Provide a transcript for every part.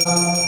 Tanna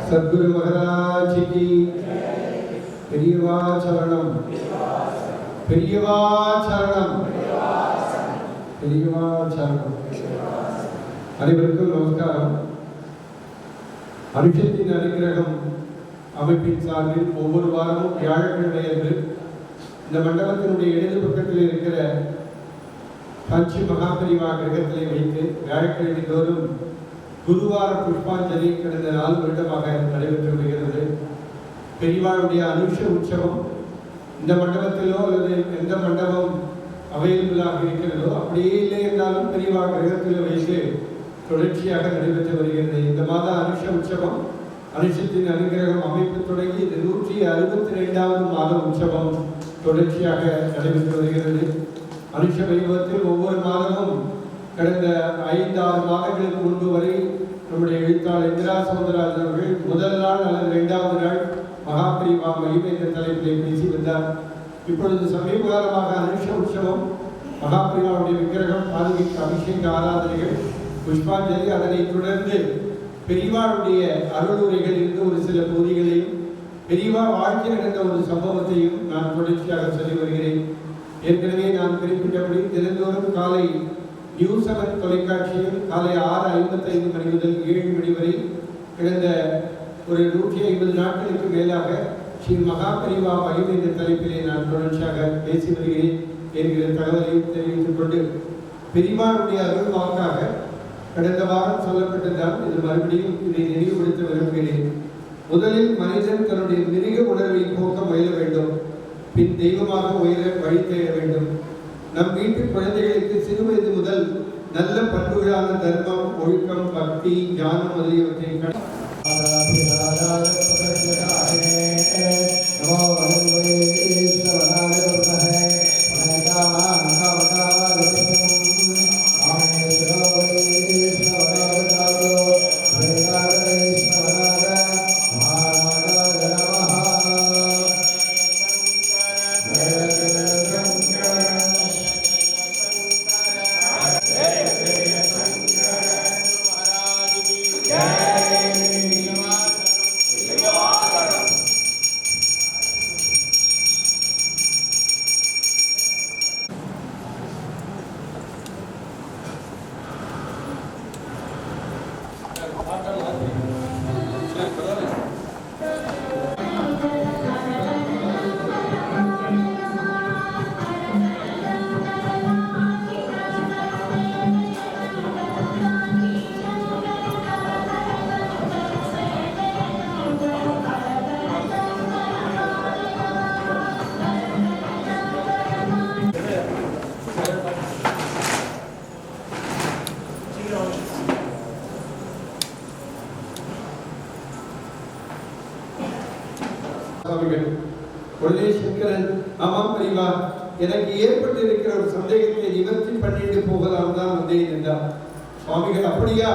सद्गुरु महाराज की प्रियवाचरणम அனைவருக்கும் நமஸ்காரம். அனுஷத்தின் அனுகிரகம் அமைப்பின் சார்பில் ஒவ்வொரு வாரமும் வியாழக்கிழமை அன்று இந்த மண்டபத்தினுடைய இடது பக்கத்தில் இருக்கிற காஞ்சி மகாபரிவா கிரகத்திலே வைத்து வியாழக்கிழமை தோறும் குருவார புஷ்பாஞ்சலி கடந்த 4 வருடமாக நடைபெற்று வருகிறது. பெரியவாளுடைய அனுஷ உற்சவம் இந்த மண்டபத்திலோ அல்லது எந்த மண்டபம் அவைலபிளாக இருக்கிறதோ அப்படியே இல்லை என்றாலும் பெரியவா கிரகத்தில் வைத்து தொடர்ச்சியாக நடைபெற்று வருகிறது. இந்த மாத அனுஷ உற்சவம் அனுஷத்தின் அனுகிரகம் அமைப்பு தொடங்கி இது 162வது மாத உற்சவம் தொடர்ச்சியாக நடைபெற்று வருகிறது. அனுஷ வைபவத்தில் ஒவ்வொரு மாதமும் கடந்த 5-6 மாதங்களுக்கு முன்பு வரை நம்முடைய எழுத்தாளர் இந்திரா சௌந்தரராஜன் அவர்கள் முதல் நாள் அல்லது 2வது நாள் மகாபரிவா மகிமை என்ற தலைப்பிலே பேசி வந்தார். இப்பொழுது சமீப காலமாக அனுஷ உற்சவம், மகாபரிவாவுடைய விக்கிரகம், பாதுகைக்கு அபிஷேக ஆராதனைகள், புஷ்பாஞ்சலி, அதனை தொடர்ந்து பெரியவாளுடைய அருளுரைகள் இருந்து ஒரு சில பகுதிகளையும் பெரியவா வாழ்க்கை நடந்த ஒரு சம்பவத்தையும் நான் தொடர்ச்சியாக சொல்லி வருகிறேன். ஏற்கனவே நான் குறிப்பிட்டபடி தினந்தோறும் காலை நியூஸ் 7 தொலைக்காட்சியில் காலை 6:55 மணி முதல் 7 மணி வரை கடந்த ஒரு 150 நாட்களுக்கு மேலாக ஸ்ரீ மகாபரிவா மகிமை என்ற தலைப்பிலே நான் தொடர்ச்சியாக பேசி வருகிறேன் என்கிற தகவலை தெரிவித்துக் கொண்டு பெரியவாளுடைய அருள் வாக்காக கடந்த வாரம் சொல்லப்பட்டதால் இது மறுபடியும் இதை நினைவுபடுத்த விரும்புகிறேன். முதலில் மனிதன் தன்னுடைய மிருக உணர்வை போக்க முயல வேண்டும், பின் தெய்வமாக உயர வழி தேட வேண்டும். நம் வீட்டு குழந்தைகளுக்கு சிறுவயது முதல் நல்ல பண்புகளான தர்மம், ஒழுக்கம், பக்தி, ஞானம் முதலியவற்றை உடனே சங்கரன், ஆமாம் பெரியவா, எனக்கு ஏற்பட்டு இருக்கிற ஒரு சந்தேகத்தை நிவர்த்தி பண்ணிட்டு போகலாம் தான் வந்தேன் என்றார். சுவாமிகள், அப்படியா?